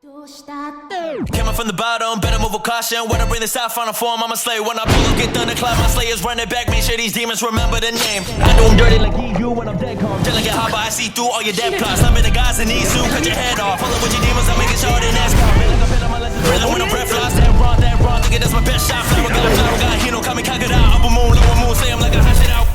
Came up from the bottom, better move with caution. When I bring this out, final form, I'm a slave. When I pull up, get thunder, clap, my slayers running back. Make sure these demons remember the name. I do them dirty like you when I'm dead calm. Delicate hopper, I see through all your dead plots. I'm in the guys in these two, cut your head off. Pull up with your demons, I'm making sure they NASCAR. Feel like I've been on my lessons, rhythm when I'm breath lost. That wrong, look at that's my best shot. Flower guy, you know, call me cock it out. Upper moon, lower moon, say I'm like a hot shit out.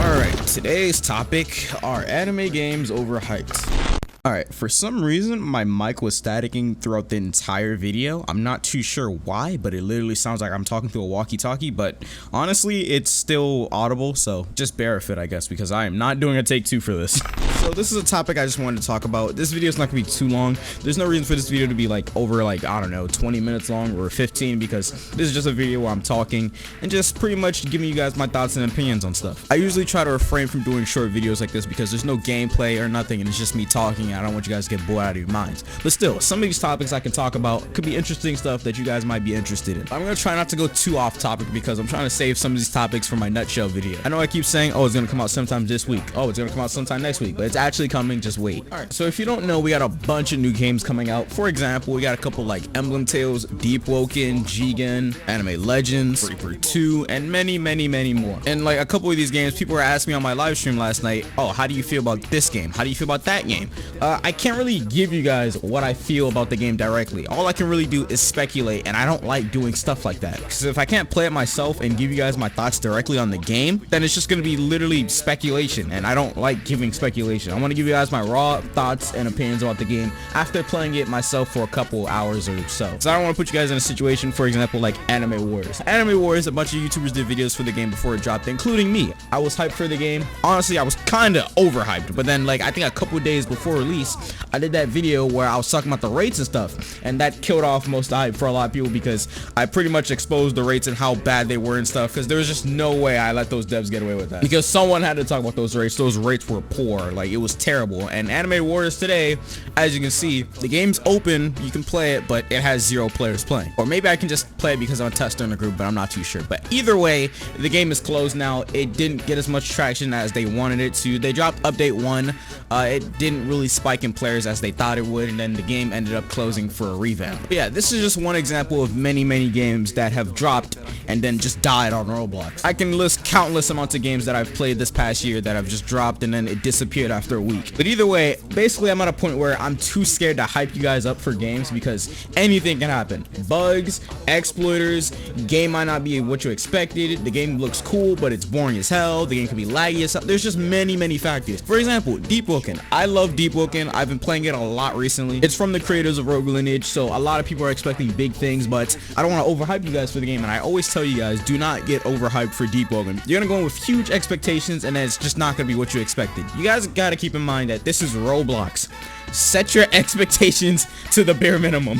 Alright, today's topic are anime games overhyped. Alright, for some reason my mic was staticking throughout the entire video. I'm not too sure why, but it literally sounds like I'm talking through a walkie-talkie, but honestly it's still audible, so just bear with it, I guess, because I am not doing a take two for this. So this is a topic I just wanted to talk about. This video is not gonna be too long. There's no reason for this video to be like over like, I don't know, 20 minutes long or 15, because this is just a video where I'm talking and just pretty much giving you guys my thoughts and opinions on stuff. I usually try to refrain from doing short videos like this because there's no gameplay or nothing and it's just me talking. I don't want you guys to get bored out of your minds. But still, some of these topics I can talk about could be interesting stuff that you guys might be interested in. I'm gonna try not to go too off topic because I'm trying to save some of these topics for my nutshell video. I know I keep saying, oh, it's gonna come out sometime this week. Oh, it's gonna come out sometime next week, but it's actually coming. Just wait. Alright, so if you don't know, we got a bunch of new games coming out. For example, we got a couple like Emblem Tales, Deepwoken, Jigen, Anime Legends, Reaper 2, and many more. And like a couple of these games, people were asking me on my live stream last night, oh, how do you feel about this game? How do you feel about that game? I can't really give you guys what I feel about the game directly. All I can really do is speculate, and I don't like doing stuff like that, because if I can't play it myself and give you guys my thoughts directly on the game, then it's just gonna be literally speculation, and I don't like giving speculation. I want to give you guys my raw thoughts and opinions about the game after playing it myself for a couple hours or so. So I don't want to put you guys in a situation, for example, like Anime Wars. Anime Wars, a bunch of YouTubers did videos for the game before it dropped, including me. I was hyped for the game. Honestly, I was kind of overhyped, but then like I think a couple days before release, I did that video where I was talking about the rates and stuff, and that killed off most of the hype for a lot of people because I pretty much exposed the rates and how bad they were and stuff, because there was just no way I let those devs get away with that, because someone had to talk about those rates. Those rates were poor, like it was terrible. And Anime Wars today, as you can see, the game's open, you can play it, but it has 0 players playing. Or maybe I can just play it because I'm a tester in the group, but I'm not too sure. But either way, the game is closed now. It didn't get as much traction as they wanted it to. They dropped update 1. It didn't really spike in players as they thought it would, and then the game ended up closing for a revamp. But yeah, this is just one example of many games that have dropped and then just died on Roblox. I can list countless amounts of games that I've played this past year that have just dropped and then it disappeared after a week. But either way, basically I'm at a point where I'm too scared to hype you guys up for games because anything can happen. Bugs, exploiters, game might not be what you expected, the game looks cool but it's boring as hell, the game can be laggy as hell. There's just many factors. For example, Deepwoken. I love Deepwoken. I've been playing it a lot recently. It's from the creators of Rogue Lineage, so a lot of people are expecting big things, but I don't want to overhype you guys for the game, and I always tell you guys, do not get overhyped for Deepwoken. You're gonna go in with huge expectations and then it's just not gonna be what you expected. You guys gotta keep in mind that this is Roblox. Set your expectations to the bare minimum.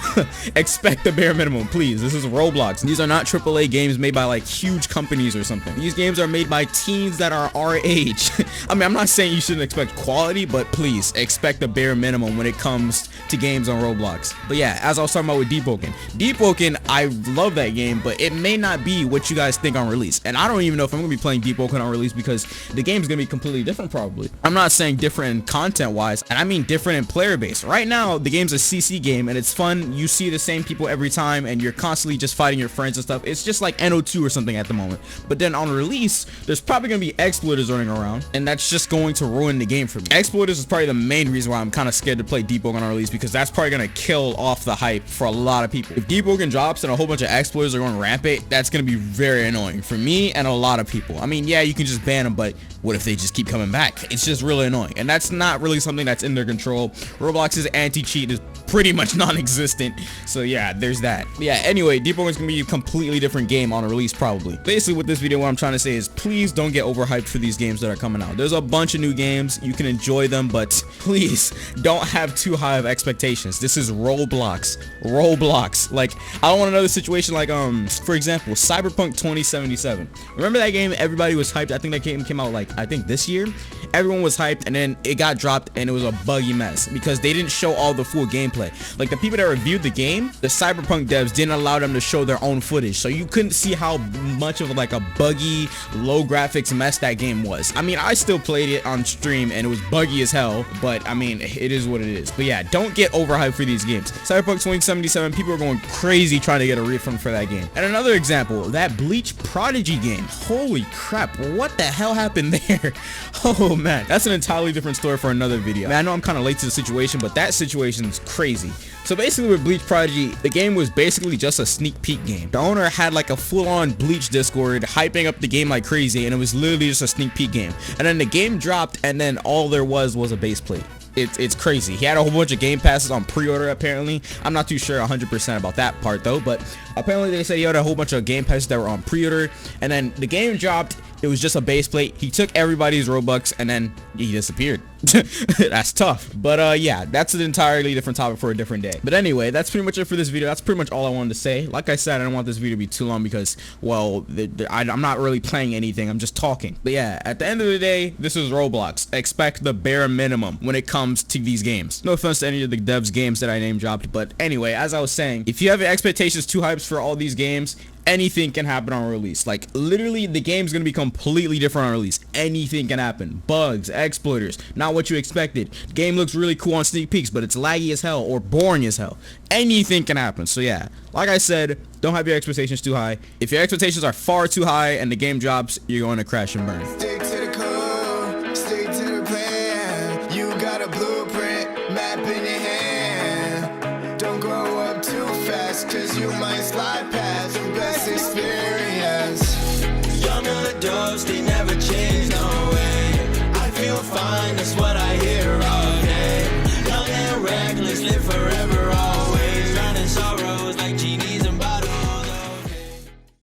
Expect the bare minimum, please. This is Roblox. These are not AAA games made by like huge companies or something. These games are made by teens that are our age. I mean, I'm not saying you shouldn't expect quality, but please expect the bare minimum when it comes to games on Roblox. But yeah, as I was talking about with Deepwoken. Deepwoken, I love that game, but it may not be what you guys think on release. And I don't even know if I'm gonna be playing Deepwoken on release because the game's gonna be completely different probably. I'm not saying different in content-wise, and I mean different in player base. Right now, the game's a CC game and it's fun. You see the same people every time and you're constantly just fighting your friends and stuff. It's just like NO2 or something at the moment. But then on release, there's probably gonna be exploiters running around and that's just going to ruin the game for me. Exploiters is probably the main reason why I'm kind of scared to play Deepwoken on release, because that's probably gonna kill off the hype for a lot of people. If Deepwoken drops and a whole bunch of exploiters are going rampant, that's gonna be very annoying for me and a lot of people. I mean, yeah, you can just ban them, but what if they just keep coming back? It's just really annoying, and that's not really something that's in their control. Roblox's anti-cheat is pretty much non-existent, so yeah, there's that. But yeah, anyway, Deepwoken's gonna be a completely different game on a release probably. Basically with this video, what I'm trying to say is please don't get overhyped for these games that are coming out. There's a bunch of new games, you can enjoy them, but please don't have too high of expectations. This is Roblox. Like, I don't want another situation like for example, Cyberpunk 2077. Remember that game? Everybody was hyped. I think that game came out like, I think this year. Everyone was hyped and then it got dropped and it was a buggy mess because they didn't show all the full gameplay. Like the people that reviewed the game, the Cyberpunk devs didn't allow them to show their own footage, so you couldn't see how much of like a buggy, low graphics mess that game was. I mean, I still played it on stream and it was buggy as hell, but I mean, it is what it is. But yeah, don't get overhyped for these games. Cyberpunk 2077, people are going crazy trying to get a refund for that game. And another example, that Bleach Prodigy game. Holy crap, what the hell happened there? Oh man, that's an entirely different story for another video. Man, I know I'm kind of late to the situation, but that situation is crazy. So basically with Bleach Prodigy, the game was basically just a sneak peek game. The owner had like a full-on Bleach Discord hyping up the game like crazy, and it was literally just a sneak peek game. And then the game dropped, and then all there was a base plate. It's crazy. He had a whole bunch of game passes on pre-order apparently. I'm not too sure 100% about that part though, but apparently they said he had a whole bunch of game passes that were on pre-order, and then the game dropped. It was just a base plate. He took everybody's Robux and then he disappeared. That's tough. But yeah, that's an entirely different topic for a different day. But anyway, that's pretty much it for this video. That's pretty much all I wanted to say. Like I said, I don't want this video to be too long because, well, I'm not really playing anything. I'm just talking. But yeah, at the end of the day, this is Roblox. Expect the bare minimum when it comes to these games. No offense to any of the devs games that I name dropped. But anyway, as I was saying, if you have expectations too hyped for all these games, anything can happen on release. Like literally the game's gonna be completely different on release. Anything can happen. Bugs, exploiters, not what you expected. Game looks really cool on sneak peeks, but it's laggy as hell or boring as hell. Anything can happen. So yeah, like I said, don't have your expectations too high. If your expectations are far too high and the game drops, you're going to crash and burn. Stick to the code, stick to the plan. You got a blueprint, map in your hand. Don't grow up too fast, cause you might slide past the best experience. Young adults, they never change, no way. I feel fine, that's what I